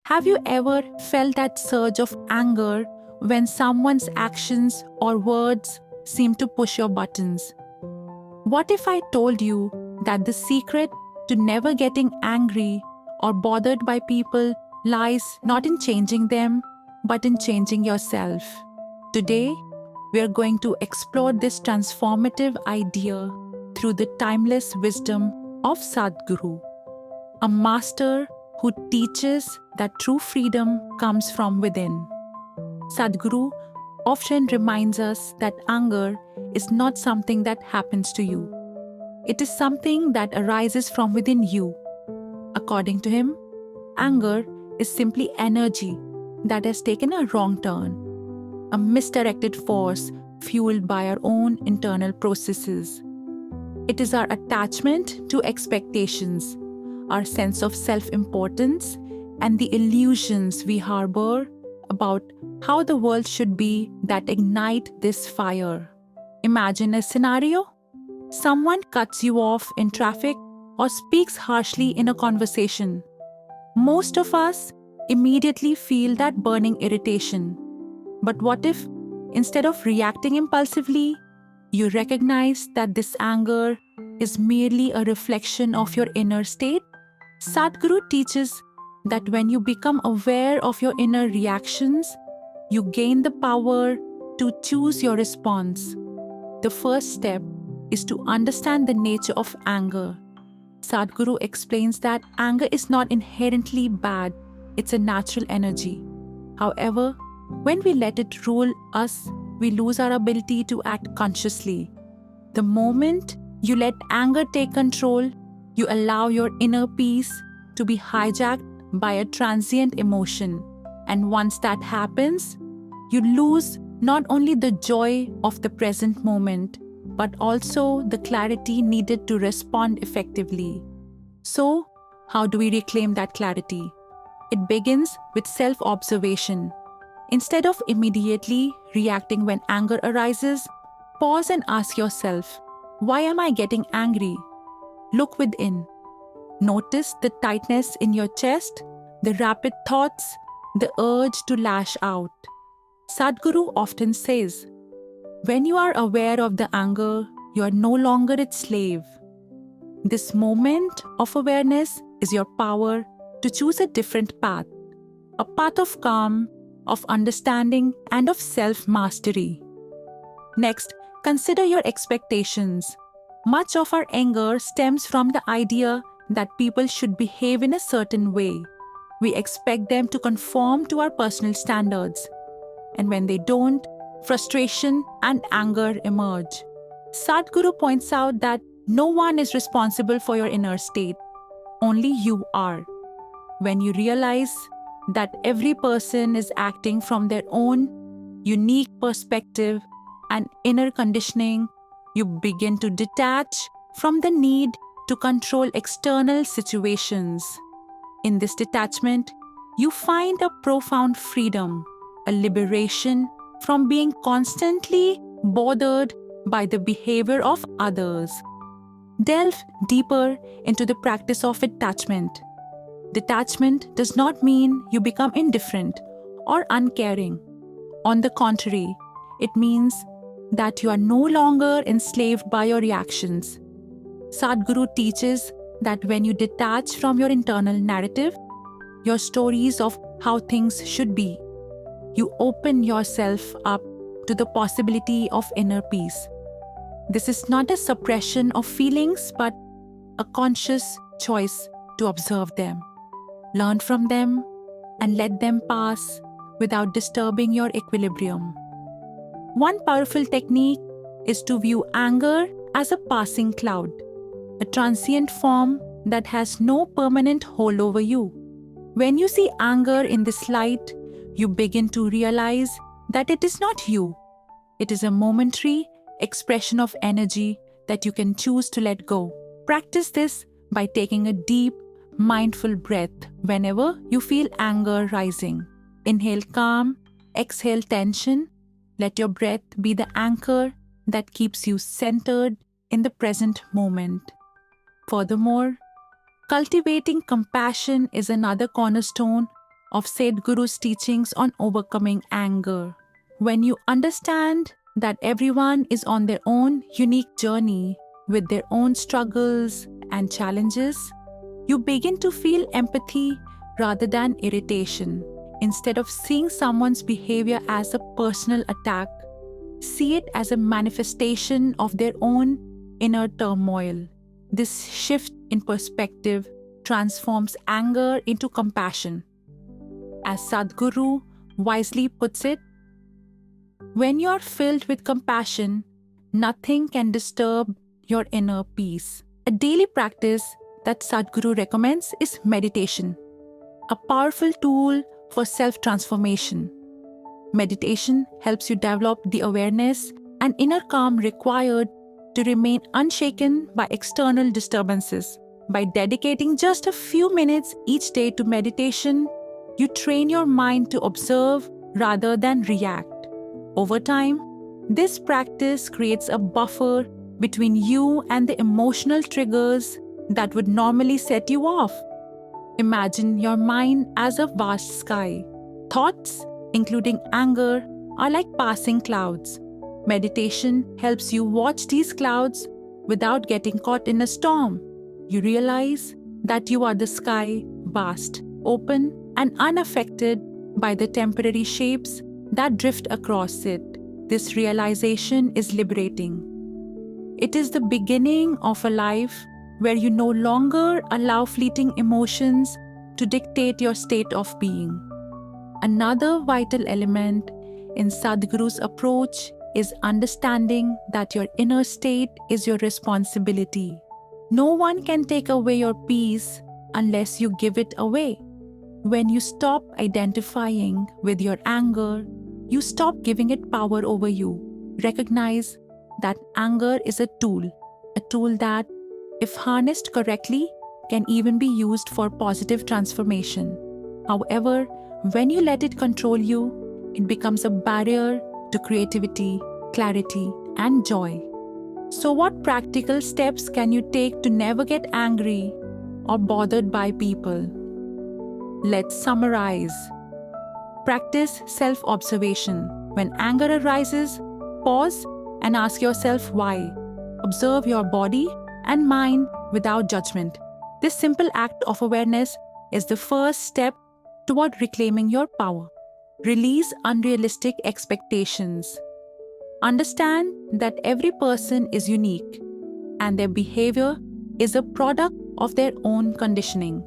Have you ever felt that surge of anger when someone's actions or words seem to push your buttons? What if I told you that the secret to never getting angry or bothered by people lies not in changing them, but in changing yourself? Today, we are going to explore this transformative idea through the timeless wisdom of Sadhguru, a master who teaches that true freedom comes from within. Sadhguru often reminds us that anger is not something that happens to you. It is something that arises from within you. According to him, anger is simply energy that has taken a wrong turn, a misdirected force fueled by our own internal processes. It is our attachment to expectations, our sense of self-importance, and the illusions we harbor about how the world should be that ignite this fire. Imagine a scenario. Someone cuts you off in traffic or speaks harshly in a conversation. Most of us immediately feel that burning irritation. But what if, instead of reacting impulsively, you recognize that this anger is merely a reflection of your inner state? Sadhguru teaches that when you become aware of your inner reactions, you gain the power to choose your response. The first step is to understand the nature of anger. Sadhguru explains that anger is not inherently bad, it's a natural energy. However, when we let it rule us, we lose our ability to act consciously. The moment you let anger take control, you allow your inner peace to be hijacked by a transient emotion. And once that happens, you lose not only the joy of the present moment, but also the clarity needed to respond effectively. So, how do we reclaim that clarity? It begins with self-observation. Instead of immediately reacting when anger arises, pause and ask yourself, why am I getting angry? Look within. Notice the tightness in your chest, the rapid thoughts, the urge to lash out. Sadhguru often says, when you are aware of the anger, you are no longer its slave. This moment of awareness is your power to choose a different path, a path of calm, of understanding, and of self-mastery. Next, consider your expectations. Much of our anger stems from the idea that people should behave in a certain way. We expect them to conform to our personal standards. And when they don't, frustration and anger emerge. Sadhguru points out that no one is responsible for your inner state. Only you are. When you realize that every person is acting from their own unique perspective and inner conditioning, you begin to detach from the need to control external situations. In this detachment, you find a profound freedom, a liberation from being constantly bothered by the behavior of others. Delve deeper into the practice of detachment. Detachment does not mean you become indifferent or uncaring. On the contrary, it means that you are no longer enslaved by your reactions. Sadhguru teaches that when you detach from your internal narrative, your stories of how things should be, you open yourself up to the possibility of inner peace. This is not a suppression of feelings, but a conscious choice to observe them, learn from them, and let them pass without disturbing your equilibrium. One powerful technique is to view anger as a passing cloud, a transient form that has no permanent hold over you. When you see anger in this light, you begin to realize that it is not you. It is a momentary expression of energy that you can choose to let go. Practice this by taking a deep, mindful breath whenever you feel anger rising. Inhale calm, exhale tension. Let your breath be the anchor that keeps you centered in the present moment. Furthermore, cultivating compassion is another cornerstone of Sadhguru's teachings on overcoming anger. When you understand that everyone is on their own unique journey with their own struggles and challenges, you begin to feel empathy rather than irritation. Instead of seeing someone's behavior as a personal attack, see it as a manifestation of their own inner turmoil. This shift in perspective transforms anger into compassion. As Sadhguru wisely puts it, when you are filled with compassion, nothing can disturb your inner peace. A daily practice that Sadhguru recommends is meditation, a powerful tool for self-transformation. Meditation helps you develop the awareness and inner calm required to remain unshaken by external disturbances. By dedicating just a few minutes each day to meditation, you train your mind to observe rather than react. Over time, this practice creates a buffer between you and the emotional triggers that would normally set you off. Imagine your mind as a vast sky. Thoughts, including anger, are like passing clouds. Meditation helps you watch these clouds without getting caught in a storm. You realize that you are the sky, vast, open, and unaffected by the temporary shapes that drift across it. This realization is liberating. It is the beginning of a life where you no longer allow fleeting emotions to dictate your state of being. Another vital element in Sadhguru's approach is understanding that your inner state is your responsibility. No one can take away your peace unless you give it away. When you stop identifying with your anger, you stop giving it power over you. Recognize that anger is a tool that, if harnessed correctly, can even be used for positive transformation. However, when you let it control you, it becomes a barrier to creativity, clarity, and joy. So, what practical steps can you take to never get angry or bothered by people? Let's summarize. Practice self-observation. When anger arises, pause and ask yourself why. Observe your body and mind without judgment. This simple act of awareness is the first step toward reclaiming your power. Release unrealistic expectations. Understand that every person is unique and their behavior is a product of their own conditioning.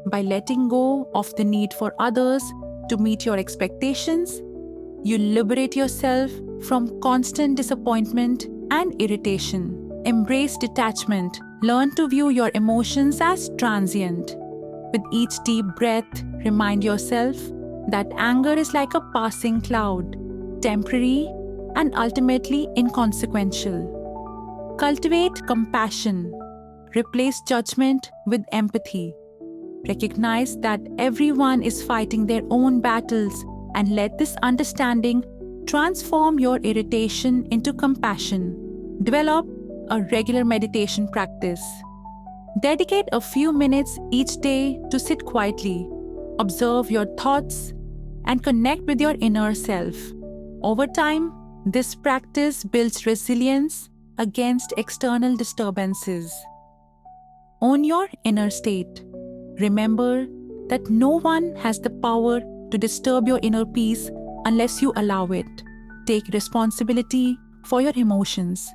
By letting go of the need for others to meet your expectations, you liberate yourself from constant disappointment and irritation. Embrace detachment. Learn to view your emotions as transient. With each deep breath, remind yourself that anger is like a passing cloud, temporary and ultimately inconsequential. Cultivate compassion. Replace judgment with empathy. Recognize that everyone is fighting their own battles and let this understanding transform your irritation into compassion. Develop a regular meditation practice. Dedicate a few minutes each day to sit quietly, observe your thoughts, and connect with your inner self. Over time, this practice builds resilience against external disturbances. Own your inner state. Remember that no one has the power to disturb your inner peace unless you allow it. Take responsibility for your emotions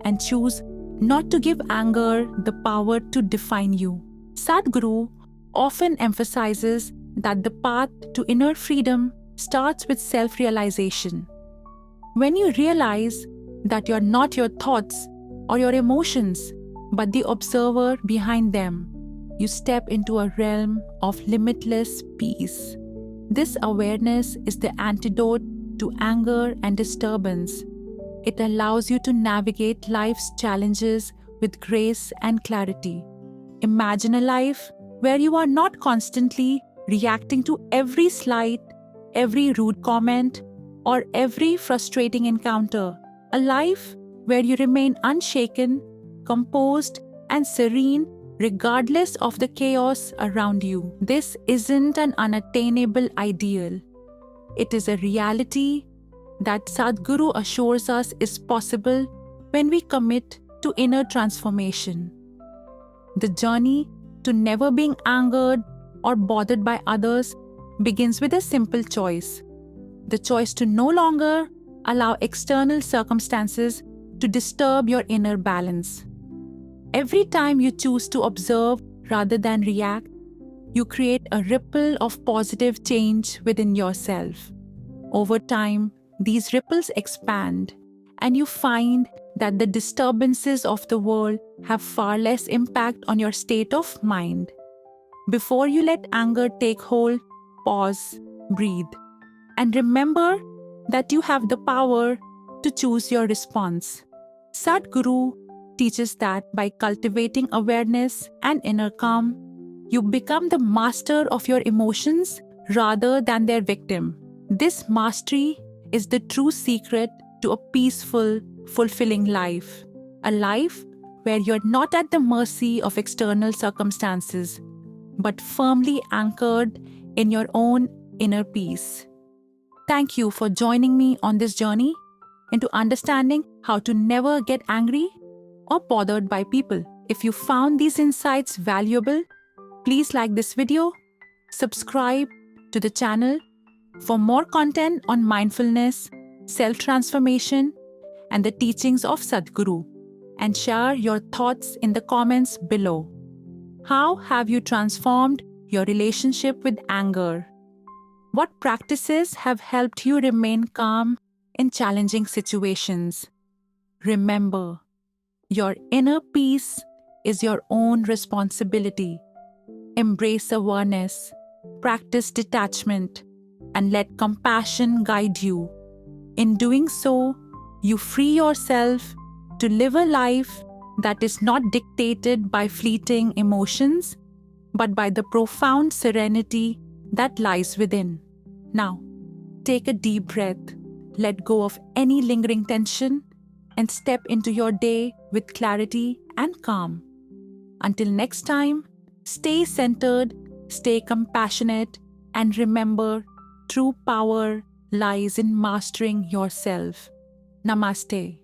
and choose not to give anger the power to define you. Sadhguru often emphasizes that the path to inner freedom starts with self-realization. When you realize that you're not your thoughts or your emotions, but the observer behind them, you step into a realm of limitless peace. This awareness is the antidote to anger and disturbance. It allows you to navigate life's challenges with grace and clarity. Imagine a life where you are not constantly reacting to every slight, every rude comment, or every frustrating encounter. A life where you remain unshaken, composed, and serene regardless of the chaos around you. This isn't an unattainable ideal. It is a reality that Sadhguru assures us is possible when we commit to inner transformation. The journey to never being angered or bothered by others begins with a simple choice: the choice to no longer allow external circumstances to disturb your inner balance. Every time you choose to observe rather than react, you create a ripple of positive change within yourself. Over time, these ripples expand, and you find that the disturbances of the world have far less impact on your state of mind. Before you let anger take hold, pause, breathe, and remember that you have the power to choose your response. Sadhguru teaches that by cultivating awareness and inner calm, you become the master of your emotions rather than their victim. This mastery is the true secret to a peaceful, fulfilling life. A life where you're not at the mercy of external circumstances, but firmly anchored in your own inner peace. Thank you for joining me on this journey into understanding how to never get angry or bothered by people. If you found these insights valuable, please like this video, subscribe to the channel for more content on mindfulness, self-transformation, and the teachings of Sadhguru, and share your thoughts in the comments below. How have you transformed your relationship with anger? What practices have helped you remain calm in challenging situations? Remember, your inner peace is your own responsibility. Embrace awareness, practice detachment, and let compassion guide you. In doing so, you free yourself to live a life that is not dictated by fleeting emotions, but by the profound serenity that lies within. Now, take a deep breath, let go of any lingering tension, and step into your day with clarity and calm. Until next time, stay centered, stay compassionate, and remember, true power lies in mastering yourself. Namaste.